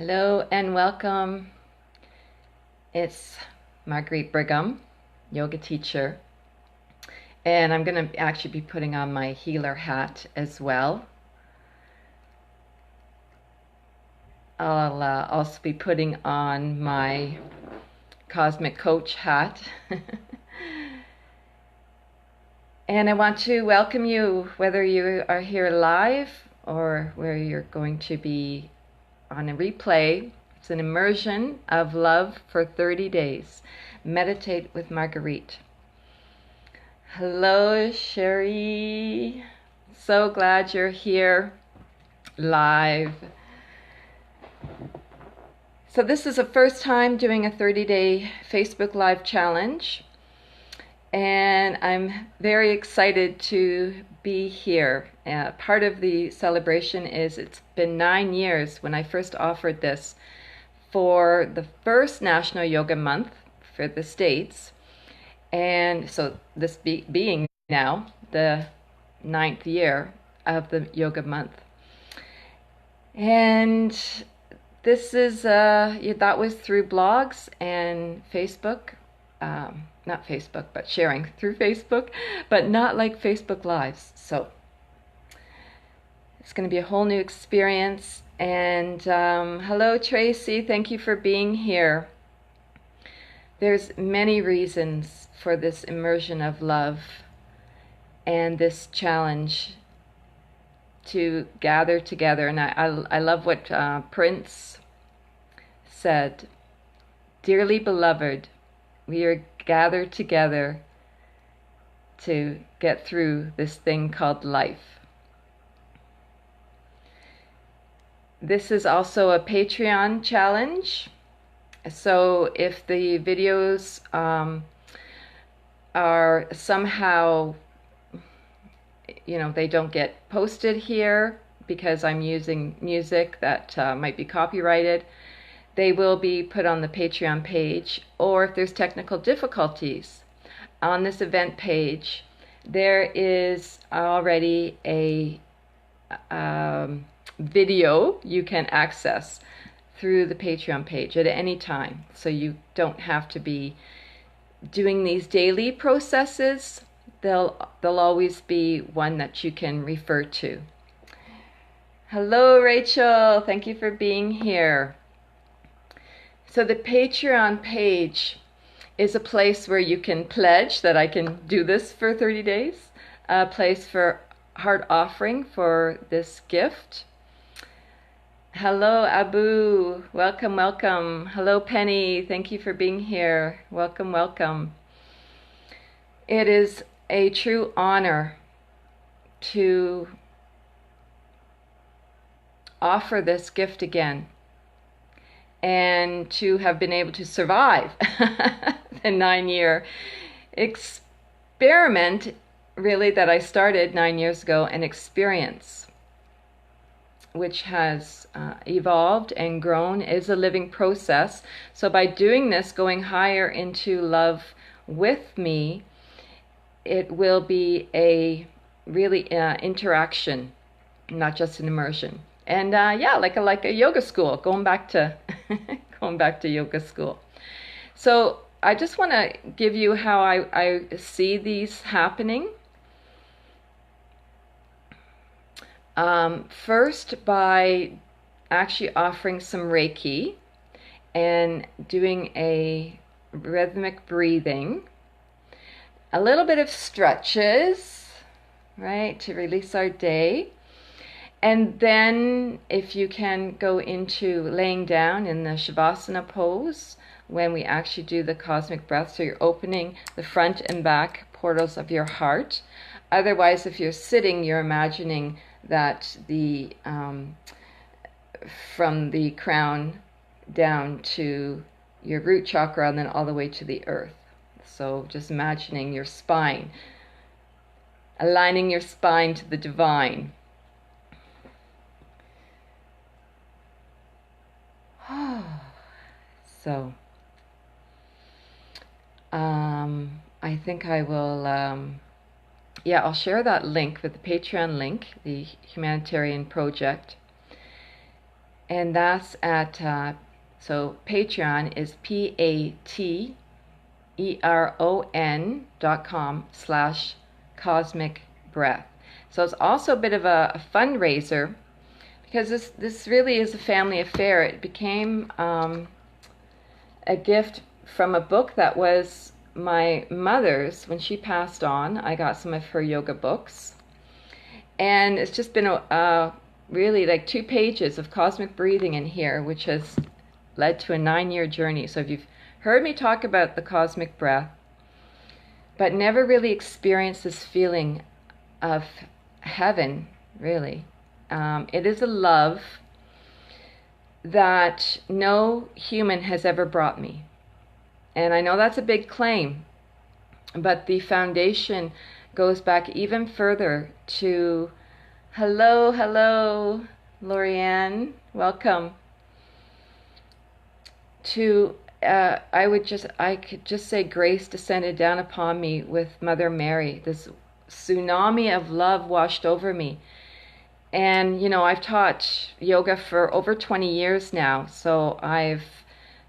Hello and welcome. It's Marguerite Brigham, yoga teacher, and I'm going to actually be putting on my healer hat as well. I'll also be putting on my cosmic coach hat. And I want to welcome you, whether you are here live or where you're going to be on a replay. It's an immersion of love for 30 days. Meditate with Marguerite. Hello, Sherry. So glad you're here live. So this is the first time doing a 30-day Facebook Live challenge. And I'm very excited to be here. Part of the celebration is it's been 9 years when I first offered this for the first National Yoga Month for the States. And so this being now the 9th year of the Yoga Month. And this is, that was through blogs and Facebook. Not Facebook, but sharing through Facebook, but not like Facebook Lives. So it's going to be a whole new experience. And hello, Tracy. Thank you for being here. There's many reasons for this immersion of love and this challenge to gather together. And I love what Prince said. Dearly beloved, we are gathered together to get through this thing called life. This is also a Patreon challenge. So if the videos are somehow, they don't get posted here because I'm using music that might be copyrighted, they will be put on the Patreon page. Or if there's technical difficulties on this event page, there is already a video you can access through the Patreon page at any time. So you don't have to be doing these daily processes. There'll always be one that you can refer to. Hello, Rachel. Thank you for being here. So the Patreon page is a place where you can pledge that I can do this for 30 days, a place for heart offering for this gift. Hello, Abu. Welcome, welcome. Hello, Penny. Thank you for being here. Welcome, welcome. It is a true honor to offer this gift again, and to have been able to survive the 9-year experiment, really, that I started 9 years ago, an experience which has evolved and grown, is a living process. So by doing this, going higher into love with me, it will be a really interaction, not just an immersion. And yeah, like a yoga school, going back to yoga school. So I just want to give you how I see these happening. First, by actually offering some Reiki and doing a rhythmic breathing, a little bit of stretches, right, to release our day. And then if you can go into laying down in the Shavasana pose when we actually do the cosmic breath. So you're opening the front and back portals of your heart. Otherwise, if you're sitting, you're imagining that the from the crown down to your root chakra and then all the way to the earth. So just imagining your spine, aligning your spine to the divine. So, I think I will, I'll share that link with the Patreon link, the humanitarian project. And that's at, so Patreon is patreon.com/cosmic breath. So it's also a bit of a fundraiser, because this really is a family affair. It became a gift from a book that was my mother's. When she passed on, I got some of her yoga books, and it's just been a really like 2 pages of cosmic breathing in here, which has led to a 9-year journey. So if you've heard me talk about the cosmic breath, but never really experienced this feeling of heaven, really, it is a love that no human has ever brought me. And I know that's a big claim, but the foundation goes back even further to, hello, Lorianne, welcome, to, I could just say grace descended down upon me with Mother Mary. This tsunami of love washed over me. And, you know, I've taught yoga for over 20 years now, so I've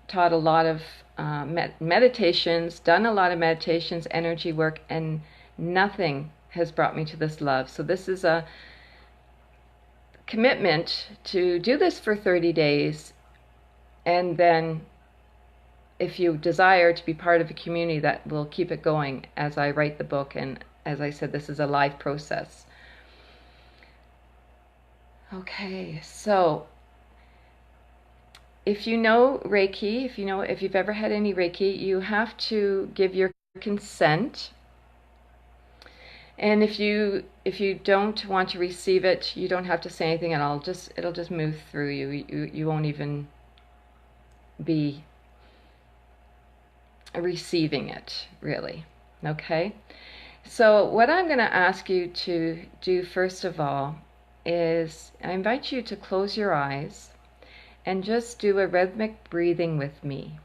taught a lot of meditations, done a lot of meditations, energy work, and nothing has brought me to this love. So this is a commitment to do this for 30 days, and then if you desire to be part of a community that will keep it going as I write the book. And as I said, this is a live process. Okay, so if you know Reiki, if you've ever had any Reiki, you have to give your consent. And if you don't want to receive it, you don't have to say anything at all. It'll just move through you. You won't even be receiving it, really. Okay? So what I'm going to ask you to do first of all is I invite you to close your eyes and just do a rhythmic breathing with me.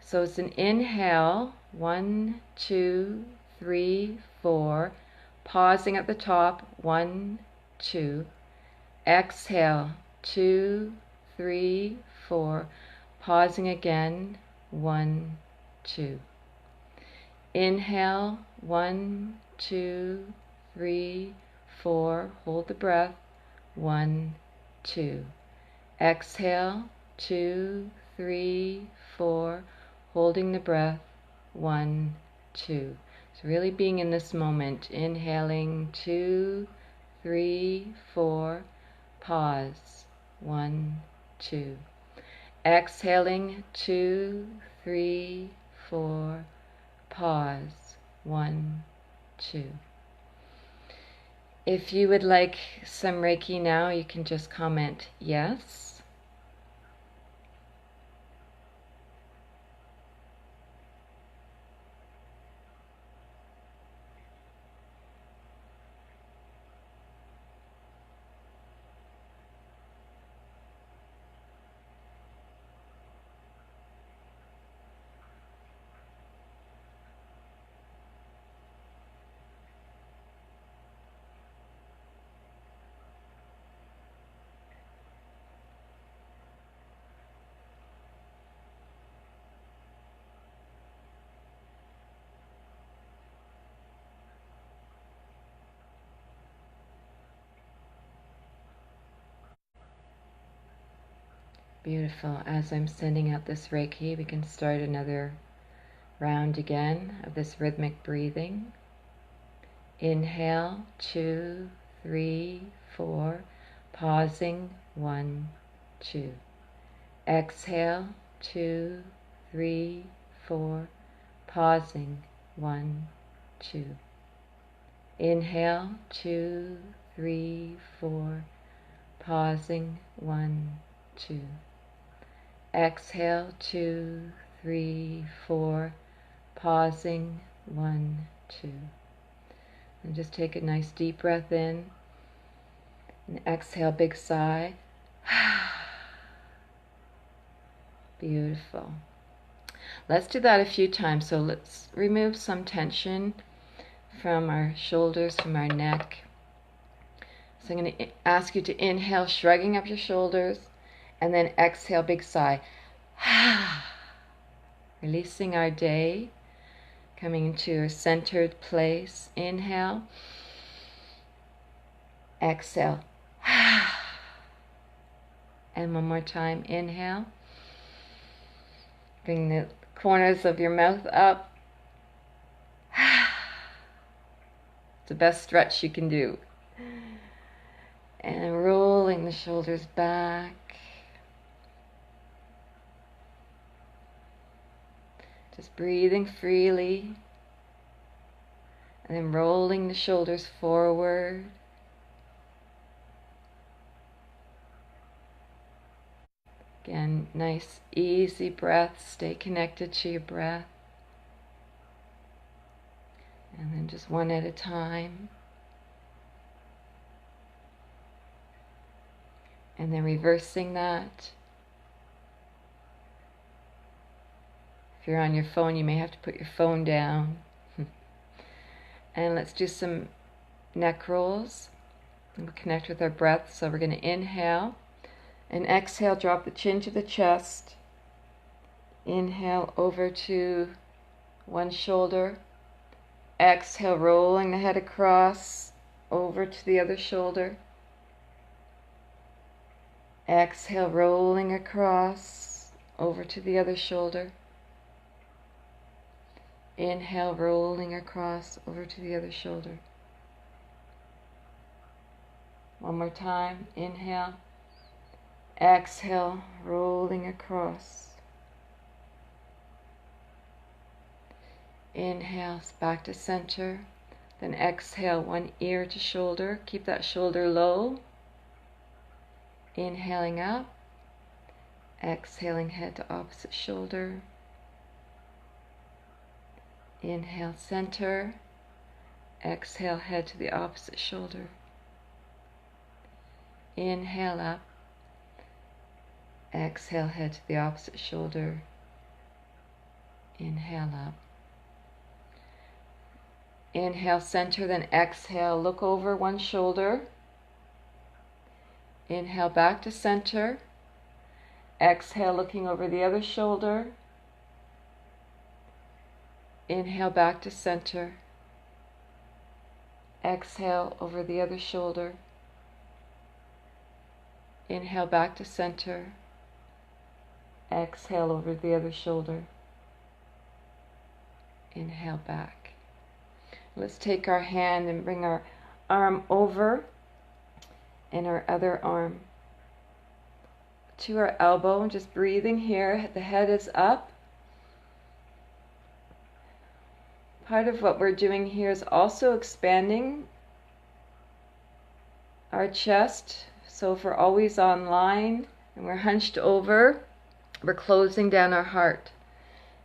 So it's an inhale, 1, 2, 3, 4, pausing at the top, 1, 2, exhale, 2, 3, 4, pausing again, 1, 2. Inhale, 1, 2, 3, 4, hold the breath, 1, 2. Exhale, 2, 3, 4, holding the breath, 1, 2. So really being in this moment, inhaling, 2, 3, 4, pause, 1, 2. Exhaling, 2, 3, 4, pause, 1, 2. If you would like some Reiki now, you can just comment yes. Beautiful. As I'm sending out this Reiki, we can start another round again of this rhythmic breathing. Inhale, 2, 3, 4, pausing, 1, 2. Exhale, 2, 3, 4, pausing, 1, 2. Inhale, 2, 3, 4, pausing, 1, 2. Exhale, 2, 3, 4, pausing, 1, 2. And just take a nice deep breath in, and exhale, big sigh. Beautiful. Let's do that a few times. So let's remove some tension from our shoulders, from our neck. So I'm going to ask you to inhale, shrugging up your shoulders, and then exhale, big sigh. Releasing our day, coming into a centered place. Inhale, exhale. And one more time, inhale. Bring the corners of your mouth up. It's the best stretch you can do. And rolling the shoulders back. Just breathing freely. And then rolling the shoulders forward. Again, nice, easy breath. Stay connected to your breath. And then just one at a time. And then reversing that. If you're on your phone, you may have to put your phone down. And let's do some neck rolls. And we'll connect with our breath. So we're going to inhale. And exhale, drop the chin to the chest. Inhale over to one shoulder. Exhale, rolling the head across over to the other shoulder. Exhale, rolling across over to the other shoulder. Inhale, rolling across over to the other shoulder. One more time. Inhale. Exhale, rolling across. Inhale, back to center. Then exhale, one ear to shoulder. Keep that shoulder low. Inhaling up. Exhaling, head to opposite shoulder. Inhale, center. Exhale, head to the opposite shoulder. Inhale up. Exhale, head to the opposite shoulder. Inhale up. Inhale, center, then exhale, look over one shoulder. Inhale, back to center. Exhale, looking over the other shoulder. Inhale, back to center. Exhale, over the other shoulder. Inhale, back to center. Exhale, over the other shoulder. Inhale, back. Let's take our hand and bring our arm over and our other arm to our elbow. Just breathing here. The head is up. Part of what we're doing here is also expanding our chest. So if we're always online and we're hunched over, we're closing down our heart.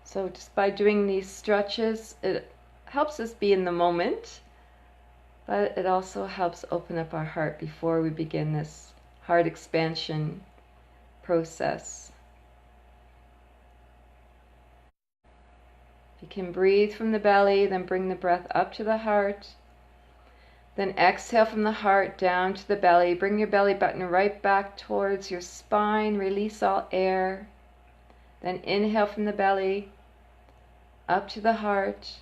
So just by doing these stretches, it helps us be in the moment, but it also helps open up our heart before we begin this heart expansion process. If you can breathe from the belly, then bring the breath up to the heart. Then exhale from the heart down to the belly. Bring your belly button right back towards your spine. Release all air. Then inhale from the belly up to the heart.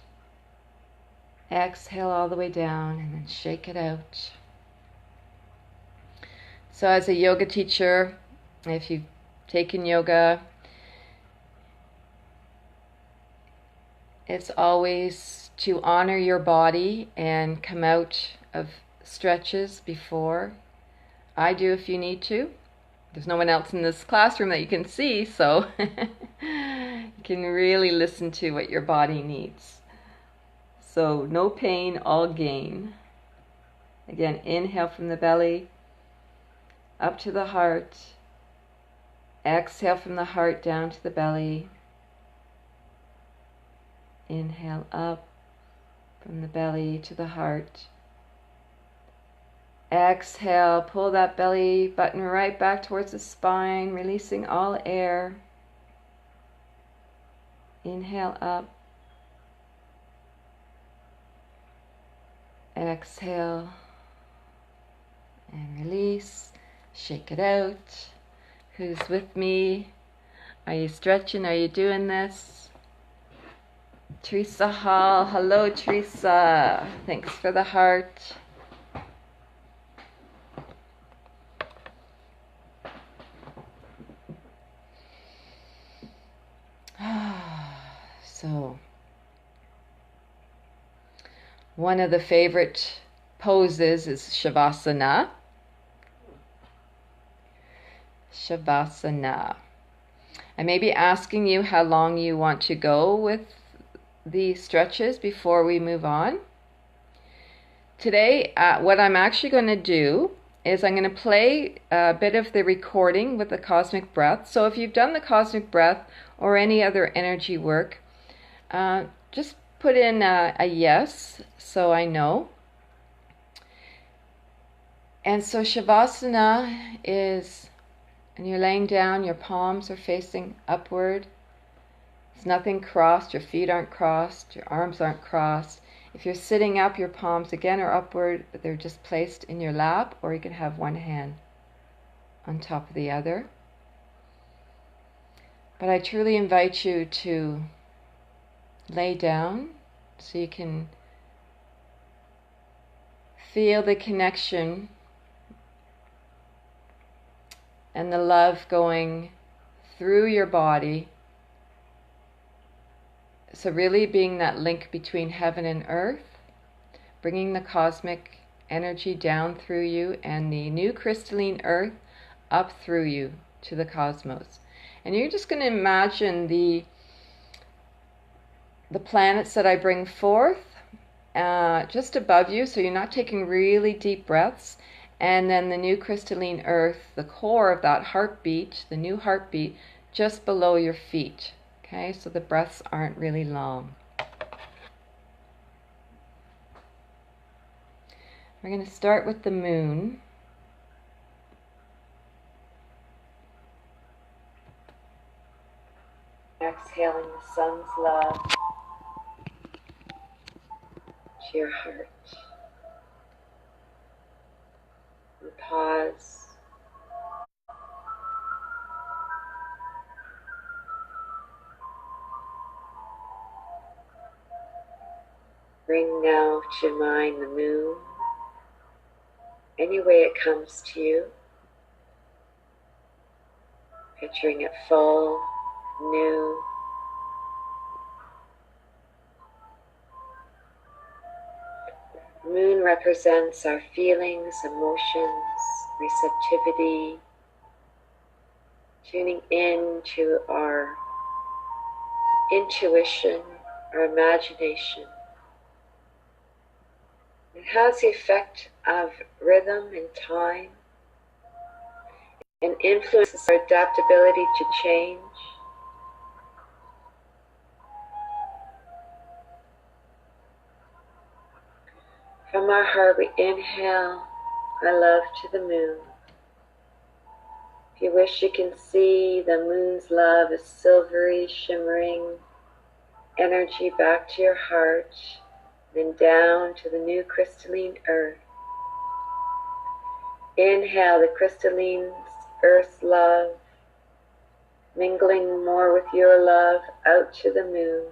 Exhale all the way down and then shake it out. So as a yoga teacher, if you've taken yoga, it's always to honor your body and come out of stretches before. I do if you need to. There's no one else in this classroom that you can see, so you can really listen to what your body needs. So no pain, all gain. Again, inhale from the belly, up to the heart. Exhale from the heart down to the belly. Inhale up from the belly to the heart. Exhale, pull that belly button right back towards the spine, releasing all air. Inhale up. Exhale And release. Shake it out. Who's with me? Are you stretching? Are you doing this? Teresa Hall. Hello, Teresa. Thanks for the heart. So, one of the favorite poses is Shavasana. Shavasana. I may be asking you how long you want to go with the stretches before we move on. Today, what I'm actually going to do is I'm going to play a bit of the recording with the cosmic breath. So if you've done the cosmic breath or any other energy work, just put in a yes so I know. And so Shavasana is, and you're laying down, your palms are facing upward. There's nothing crossed, your feet aren't crossed, your arms aren't crossed. If you're sitting up, your palms again are upward, but they're just placed in your lap, or you can have one hand on top of the other. But I truly invite you to lay down so you can feel the connection and the love going through your body. So really being that link between heaven and earth, bringing the cosmic energy down through you and the new crystalline earth up through you to the cosmos. And you're just going to imagine the planets that I bring forth just above you, so you're not taking really deep breaths. And then the new crystalline earth, the core of that heartbeat, the new heartbeat, just below your feet. Okay, so the breaths aren't really long. We're going to start with the moon. Exhaling the sun's love to your heart. And pause. Bring now to mind the moon, any way it comes to you. Picturing it full, new. The moon represents our feelings, emotions, receptivity, tuning in to our intuition, our imagination. It has the effect of rhythm and time and influences our adaptability to change. From our heart we inhale our love to the moon. If you wish, you can see the moon's love as silvery, shimmering energy back to your heart, then down to the new crystalline earth. Inhale the crystalline earth's love, mingling more with your love out to the moon.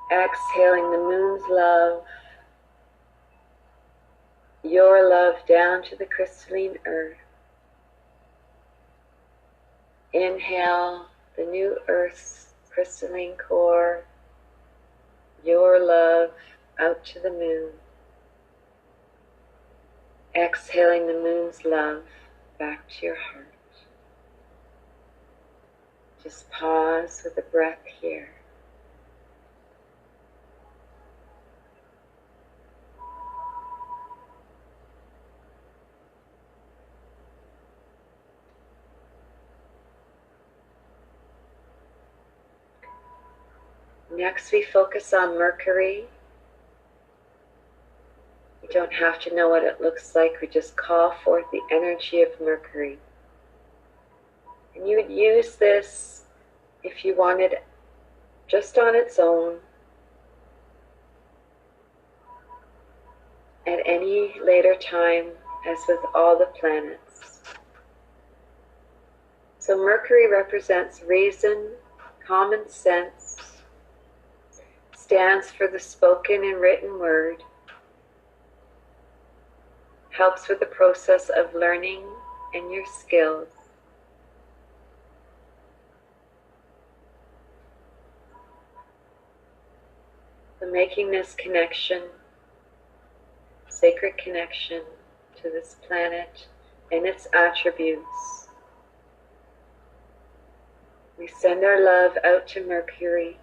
Exhaling the moon's love, your love down to the crystalline earth. Inhale the new earth's crystalline core, your love out to the moon. Exhaling the moon's love back to your heart. Just pause with the breath here. Next, we focus on Mercury. You don't have to know what it looks like. We just call forth the energy of Mercury. And you would use this if you wanted just on its own. at any later time, as with all the planets. So Mercury represents reason, common sense, stands for the spoken and written word, helps with the process of learning and your skills. So making this connection, sacred connection to this planet and its attributes. We send our love out to Mercury.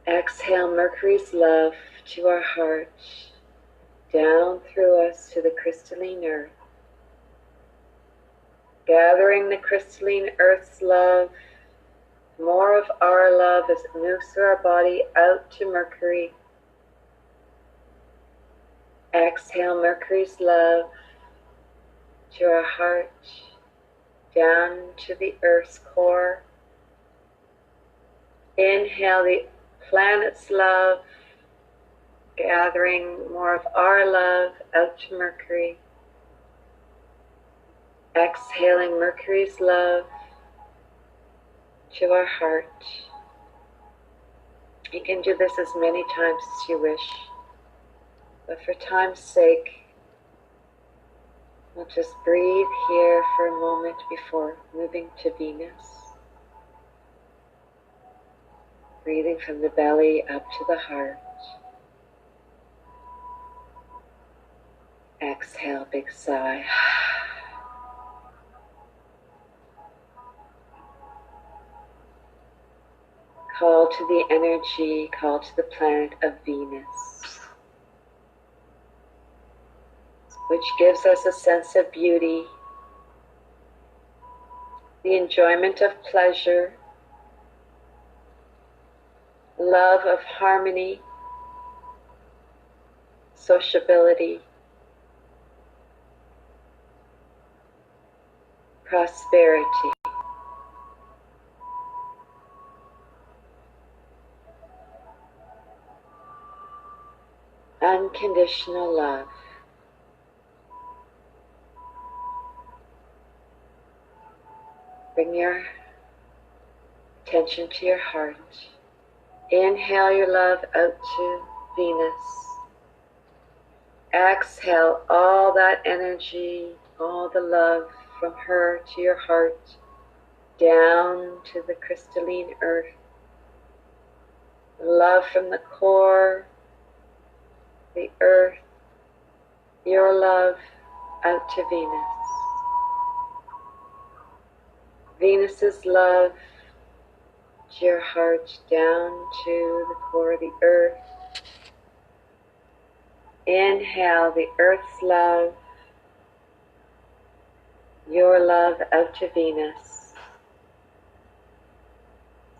Exhale Mercury's love to our heart, down through us to the crystalline earth. Gathering the crystalline earth's love, more of our love as it moves through our body out to Mercury. Exhale Mercury's love to our heart, down to the earth's core. Inhale the planet's love, gathering more of our love out to Mercury. Exhaling Mercury's love to our heart. You can do this as many times as you wish, but for time's sake, we'll just breathe here for a moment before moving to Venus. Breathing from the belly up to the heart. Exhale, big sigh. Call to the energy, call to the planet of Venus, which gives us a sense of beauty, the enjoyment of pleasure, love of harmony, sociability, prosperity. Unconditional love. Bring your attention to your heart. Inhale your love out to Venus. Exhale all that energy, all the love from her to your heart, down to the crystalline earth. Love from the core, the earth, your love out to Venus. Venus's love to your heart, down to the core of the earth. Inhale the earth's love, your love out to Venus.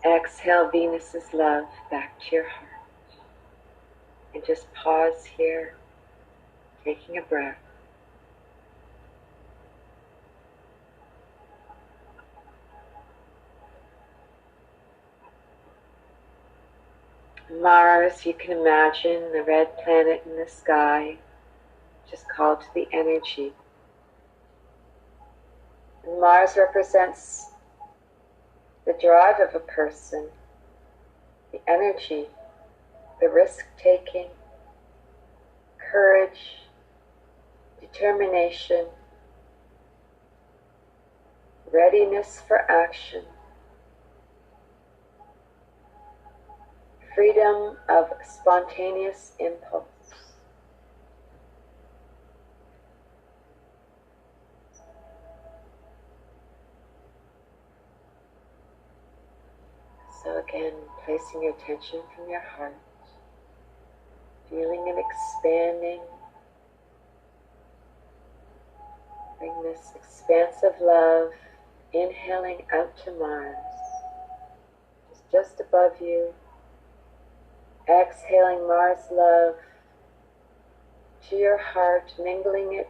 Exhale Venus's love back to your heart. And just pause here, taking a breath. Mars, you can imagine the red planet in the sky. Just call to the energy. And Mars represents the drive of a person, the energy, the risk-taking, courage, determination, readiness for action, freedom of spontaneous impulse. So again, placing your attention from your heart, feeling it expanding. Bring this expansive love, inhaling out to Mars, just above you. Exhaling Mars love to your heart, mingling it,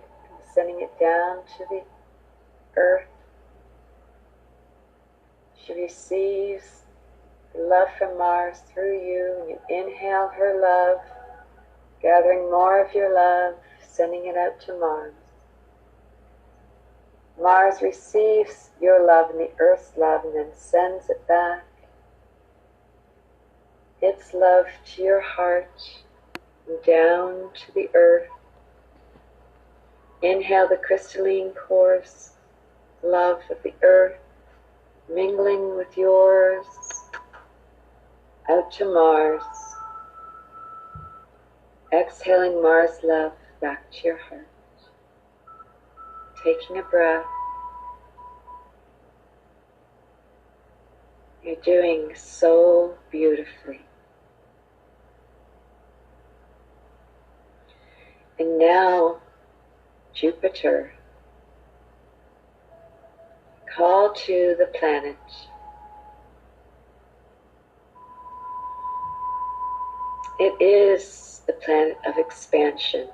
sending it down to the earth. She receives the love from Mars through you, and you inhale her love, gathering more of your love, sending it out to Mars. Mars receives your love and the Earth's love and then sends it back. Its love to your heart and down to the Earth. Inhale the crystalline coarse love of the Earth, mingling with yours, out to Mars. Exhaling Mars love back to your heart. Taking a breath. You're doing so beautifully. And now, Jupiter, call to the planet. It is the planet of expansion,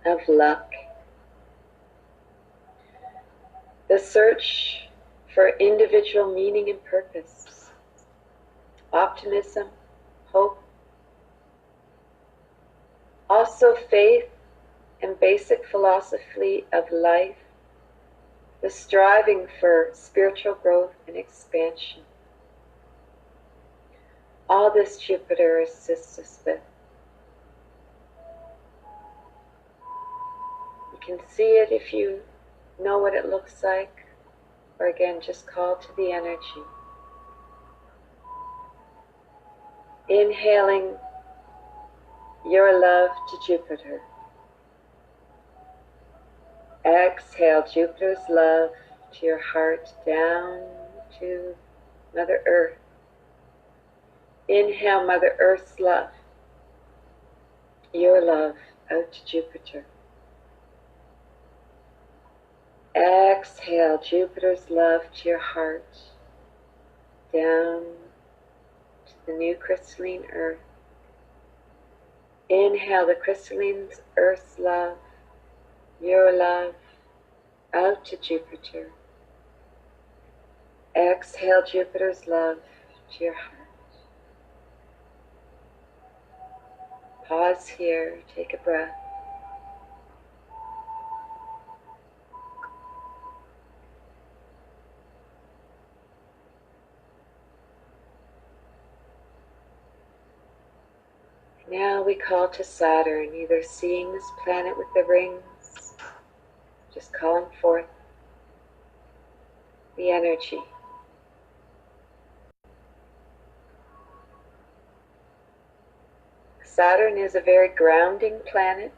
of luck, the search for individual meaning and purpose, optimism, hope, also faith and basic philosophy of life, the striving for spiritual growth and expansion. All this Jupiter assists us with. You can see it if you know what it looks like, or again, just call to the energy. Inhaling your love to Jupiter. Exhale Jupiter's love to your heart, down to Mother Earth. Inhale Mother Earth's love, your love, out to Jupiter. Exhale Jupiter's love to your heart, down to the new crystalline Earth. Inhale the crystalline Earth's love, your love, out to Jupiter. Exhale Jupiter's love to your heart. Pause here, take a breath. Now we call to Saturn, either seeing this planet with the rings, just calling forth the energy. Saturn is a very grounding planet.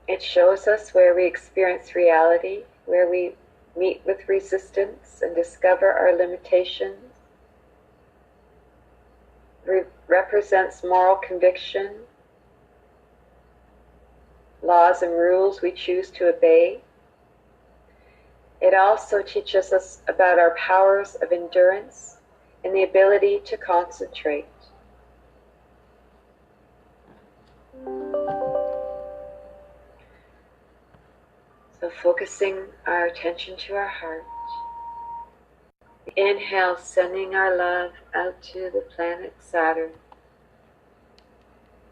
It shows us where we experience reality, where we meet with resistance and discover our limitations. Represents moral conviction, laws and rules we choose to obey. It also teaches us about our powers of endurance and the ability to concentrate. So focusing our attention to our heart. Inhale, sending our love out to the planet Saturn.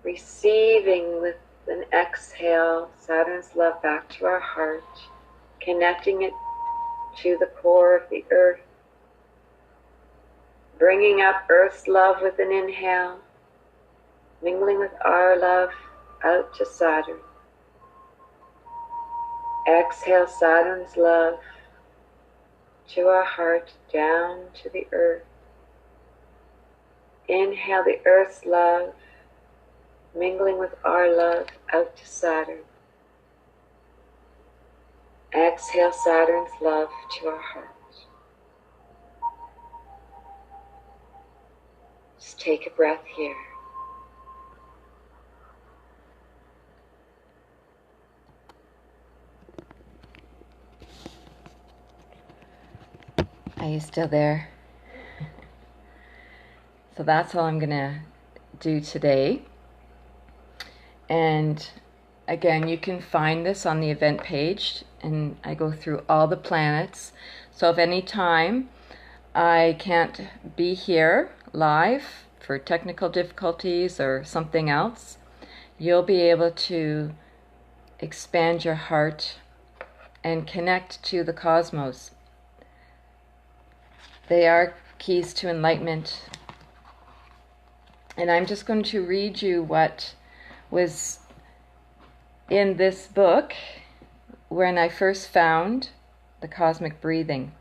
Receiving with an exhale Saturn's love back to our heart, connecting it to the core of the Earth. Bringing up Earth's love with an inhale, mingling with our love out to Saturn. Exhale Saturn's love to our heart, down to the Earth. Inhale the Earth's love, mingling with our love out to Saturn. Exhale Saturn's love to our heart. Just take a breath here. Are you still there? So that's all I'm gonna do today. And again, you can find this on the event page, and I go through all the planets. So if any time I can't be here live for technical difficulties or something else, you'll be able to expand your heart and connect to the cosmos. They are keys to enlightenment. And I'm just going to read you what was in this book when I first found the cosmic breathing,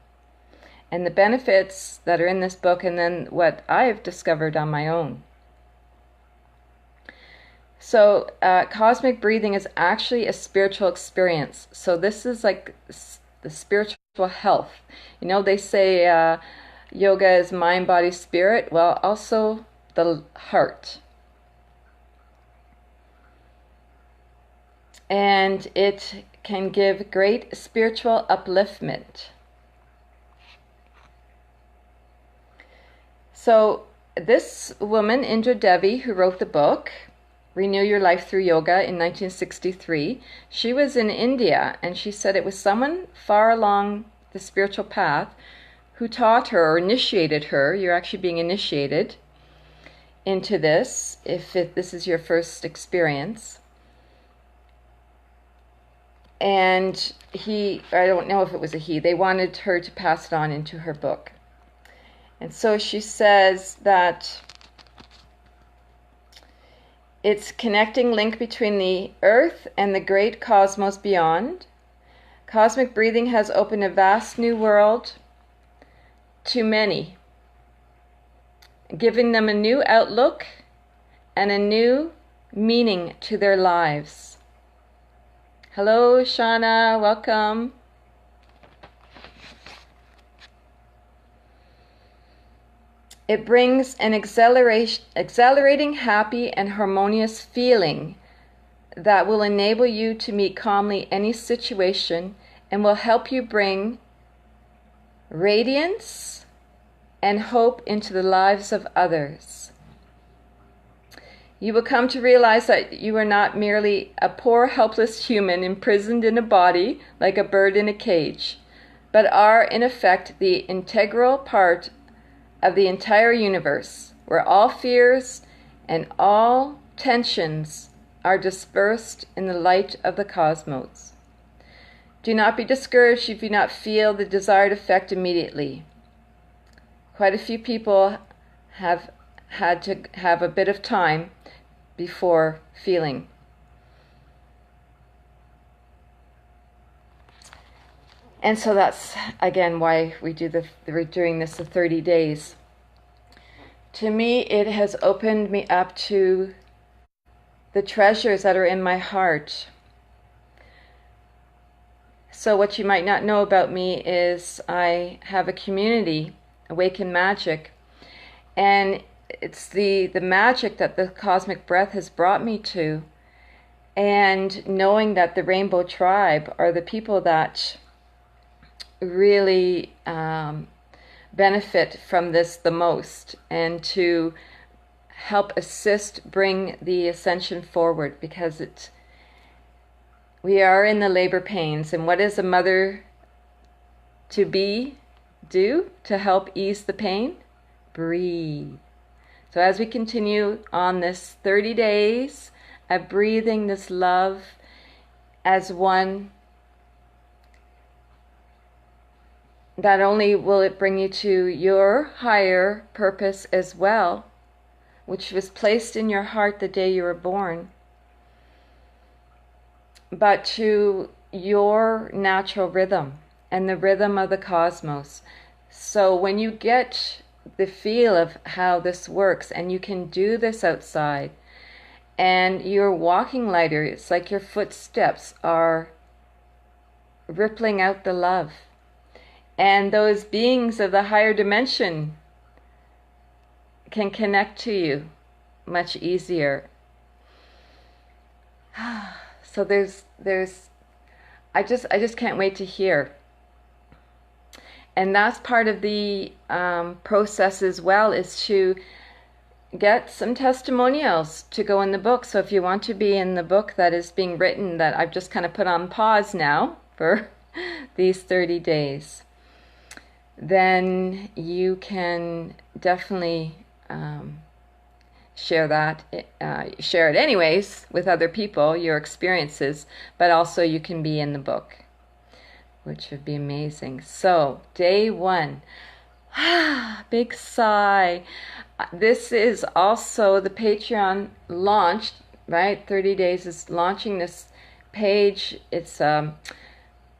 and the benefits that are in this book, and then what I've discovered on my own. So cosmic breathing is actually a spiritual experience. So this is like the spiritual health. You know, they say yoga is mind, body, spirit. Well, also the heart. And it can give great spiritual upliftment. So this woman, Indra Devi, who wrote the book, Renew Your Life Through Yoga, in 1963, she was in India, and she said it was someone far along the spiritual path who taught her or initiated her. You're actually being initiated into this if this is your first experience. And I don't know if it was a he, they wanted her to pass it on into her book. And so she says that it's connecting link between the earth and the great cosmos beyond. Cosmic breathing has opened a vast new world to many, giving them a new outlook and a new meaning to their lives. Hello, Shauna, welcome. It brings an exhilarating, happy, and harmonious feeling that will enable you to meet calmly any situation and will help you bring radiance and hope into the lives of others. You will come to realize that you are not merely a poor, helpless human imprisoned in a body like a bird in a cage, but are, in effect, the integral part of the entire universe, where all fears and all tensions are dispersed in the light of the cosmos. Do not be discouraged if you do not feel the desired effect immediately. Quite a few people have had to have a bit of time before feeling. And so that's, again, why we're doing this for 30 days. To me, it has opened me up to the treasures that are in my heart. So what you might not know about me is I have a community, Awaken Magic, and it's the magic that the cosmic breath has brought me to, and knowing that the Rainbow Tribe are the people that really benefit from this the most, and to help assist bring the ascension forward, because we are in the labor pains, and what does a mother to be do to help ease the pain? Breathe. So as we continue on this 30 days of breathing this love as one, not only will it bring you to your higher purpose as well, which was placed in your heart the day you were born, but to your natural rhythm and the rhythm of the cosmos. So when you get the feel of how this works, and you can do this outside, and you're walking lighter, it's like your footsteps are rippling out the love. And those beings of the higher dimension can connect to you much easier. So I just can't wait to hear. And that's part of the process as well, is to get some testimonials to go in the book. So if you want to be in the book that is being written, that I've just kind of put on pause now for these 30 days. then you can definitely share it anyways with other people, your experiences, but also you can be in the book, which would be amazing. So, day 1. Big sigh. This is also the Patreon launched, right? 30 Days is launching this page. It's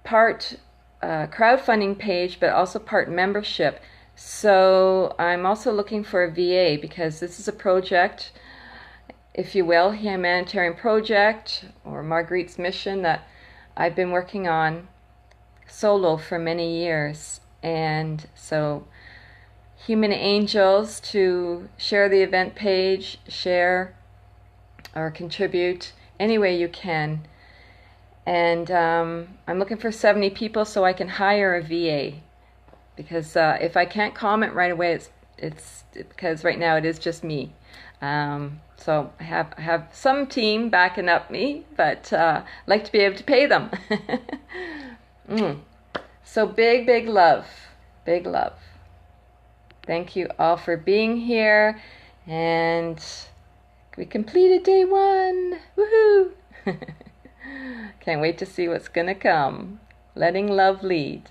part crowdfunding page, but also part membership. So I'm also looking for a VA because this is a project, if you will, humanitarian project or Marguerite's mission that I've been working on solo for many years. And so human angels to share the event page, share or contribute any way you can. And I'm looking for 70 people so I can hire a VA, because if I can't comment right away, it's because right now it is just me. So I have some team backing up me, but I'd like to be able to pay them. So big love, big love. Thank you all for being here, and we completed day 1. Woohoo! Can't wait to see what's gonna come. Letting love lead.